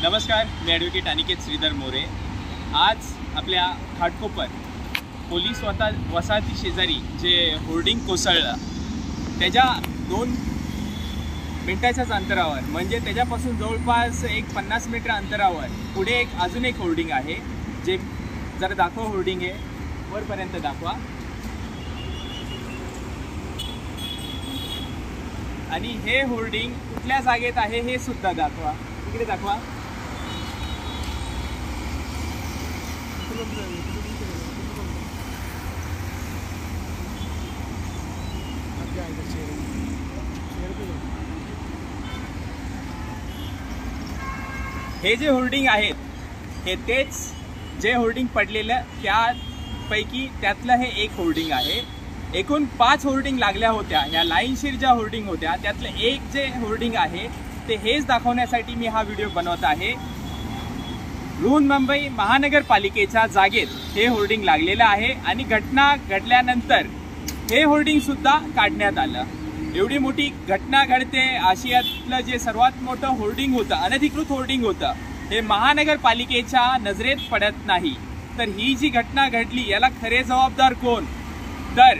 नमस्कार, मी ॲडव्होकेट अनिकेत श्रीधर मोरे। आज आपल्या घाटकोपर पोलीस वसाहती शेजारी जे होर्डिंग कोसळलं त्याच्या 2 मिनिटाच्याच अंतरावर, म्हणजे त्याच्यापासून जवळपास एक 50 मीटर अंतरावर पुढे अजून एक होर्डिंग आहे। जे जरा दाखवा, होर्डिंग आहे, वरपर्यंत दाखवा। आणि हे होर्डिंग कुठल्या जागेत आहे हे सुद्धा दाखवा, इकडे दाखवा। हे जे होर्डिंग आहेत हे तेच जे होर्डिंग पडलेलं त्यापैकी त्यातलं हे एक होर्डिंग आहे। एकूण 5 होर्डिंग लागल्या होत्या, या लाईनशीर ज्या होर्डिंग होत्या त्यातलं एक जे होर्डिंग आहे ते हेच दाखवण्यासाठी मी हा व्हिडिओ बनवत आहे। बृहन्मुंबई महानगरपालिकेच्या जागेत हे होर्डिंग लागलेलं आहे आणि घटना घडल्यानंतर हे होर्डिंग सुद्धा काढण्यात आलं। एवढी मोठी घटना घडते, आशियातलं जे सर्वात मोठं होर्डिंग होतं, अनधिकृत होर्डिंग होतं, हे महानगरपालिकेच्या नजरेत पडत नाही। तर ही जी घटना घडली याला खरे जबाबदार कोण? तर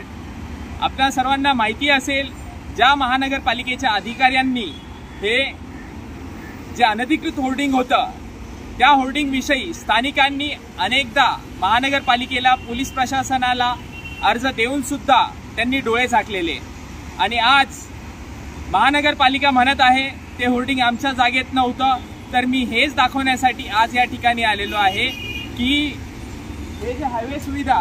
आपल्या सर्वांना माहिती असेल, ज्या महानगरपालिकेच्या अधिकाऱ्यांनी हे जे अनधिकृत होर्डिंग होतं त्या होर्डिंग विषयी स्थानिकांनी अनेकदा महानगरपालिकेला, पोलीस प्रशासनाला अर्ज देऊन सुद्धा त्यांनी डोळे झाकलेले। आणि आज महानगरपालिका म्हणत आहे ते होर्डिंग आमच्या जागेत नव्हतं। तर मी हेच दाखवण्यासाठी आज या ठिकाणी आलेलो आहे की हे जे हायवे सुविधा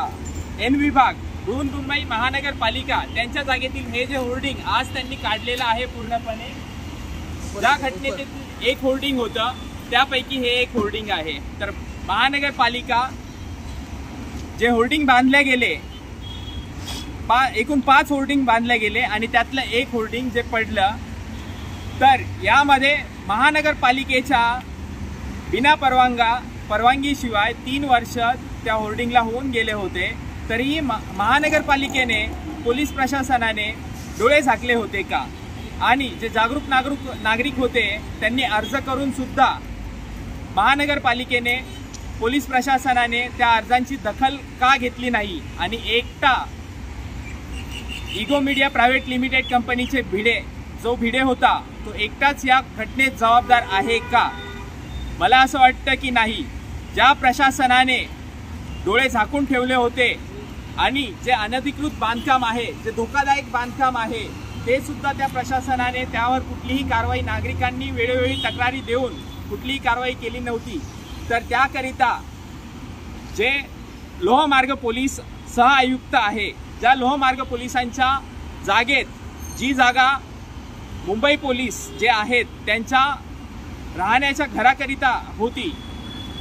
एन विभाग, बृहन्मुंबई महानगरपालिका त्यांच्या जागेतील हे जे होर्डिंग आज त्यांनी काढलेलं आहे पूर्णपणे, ज्या घटनेतील एक होर्डिंग होतं त्यापैकी हे एक होर्डिंग आहे। तर महानगरपालिका जे होर्डिंग बांधले गेले, एकूण 5 होर्डिंग बांधले गेले आणि त्यातलं एक होर्डिंग जे पडलं, तर यामध्ये महानगरपालिकेच्या बिना परवानगीशिवाय 3 वर्ष त्या होर्डिंगला होऊन गेले होते। तरीही महानगरपालिकेने, पोलीस प्रशासनाने डोळे झाकले होते का? आणि जे जागरूक नागरिक होते त्यांनी अर्ज करून सुद्धा महानगरपालिकेने, पोलीस प्रशासनाने त्या अर्जांची दखल का घेतली नाही? आणि एकटा इगो मीडिया प्रायव्हेट लिमिटेड कंपनीचे जो भिडे होता तो एकटाच या घटनेत जबाबदार आहे का? मला असं वाटतं की नाही। ज्या प्रशासनाने डोळे झाकून ठेवले होते आणि जे अनधिकृत बांधकाम आहे, जे धोकादायक बांधकाम आहे, ते सुद्धा त्या प्रशासनाने त्यावर कुठलीही कारवाई, नागरिकांनी वेळोवेळी तक्रारी देऊन कुठलीही कारवाई केली नव्हती। तर त्याकरिता जे लोहमार्ग पोलीस सहआयुक्त आहे, ज्या लोहमार्ग पोलिसांच्या जागेत जी जागा मुंबई पोलीस जे आहेत त्यांच्या राहण्याच्या घराकरिता होती,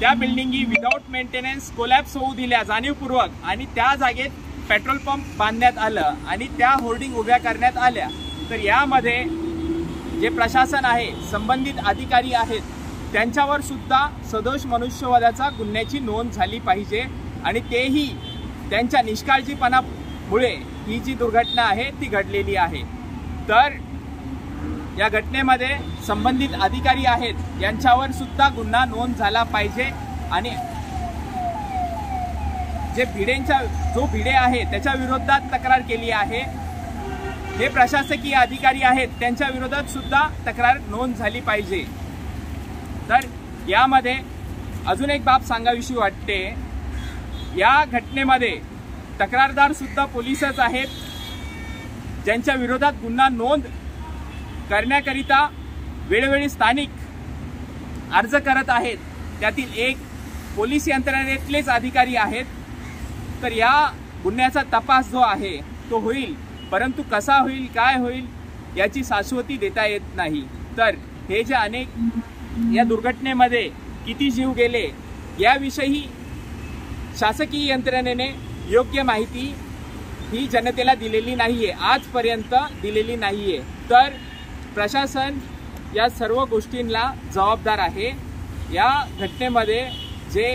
त्या बिल्डिंगी विदाऊट मेंटेनन्स कोलॅप्स होऊ दिल्या जाणीवपूर्वक, आणि त्या जागेत पेट्रोल पंप बांधण्यात आलं आणि त्या होर्डिंग उभ्या करण्यात आल्या। तर यामध्ये जे प्रशासन आहे, संबंधित अधिकारी आहेत, त्यांच्यावर सुद्धा सदोष मनुष्यवधाचा गुन्ह्याची नोंद झाली पाहिजे आणि तेही त्यांच्या निष्काळजीपणामुळे ही जी दुर्घटना आहे ती घडलेली आहे। तर या घटनेमध्ये संबंधित अधिकारी आहेत यांच्यावर सुद्धा गुन्हा नोंद झाला पाहिजे आणि जो भिडे आहे त्याच्या विरोधात तक्रार केली आहे, हे प्रशासकीय अधिकारी आहेत त्यांच्या विरोधात सुद्धा तक्रार नोंद झाली पाहिजे। तर यामध्ये अजून एक बाब सांगावीशी वाटते, या घटनेमध्ये तक्रारदार सुद्धा पोलीसच आहेत, ज्यांच्या विरोधात गुन्हा नोंद करण्याकरिता वेळोवेळी स्थानिक अर्ज करत आहेत, त्यातील एक पोलीस यंत्रणेतलेच अधिकारी आहेत। तर या गुन्ह्याचा तपास जो आहे तो होईल, परंतु कसा होईल, काय होईल याची शाश्वती देता येत नाही। तर हे जे या दुर्घटनेमध्ये किती जीव गेले याविषयी शासकीय यंत्रणेने योग्य माहिती ही जनतेला दिलेली नाहीये, आजपर्यंत दिलेली नाहीये। तर प्रशासन या सर्व गोष्टींना जबाबदार आहे। या घटनेमध्ये जे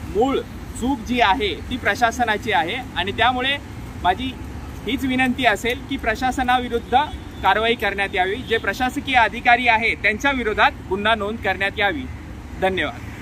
मूळ चूक जी आहे ती प्रशासनाची आहे आणि त्यामुळे माझी हीच विनंती असेल की प्रशासनाविरुद्ध कारवाई करण्यात यावी, जे प्रशासकीय अधिकारी आहेत त्यांच्या विरोधात गुन्हा नोंद करण्यात यावी। धन्यवाद।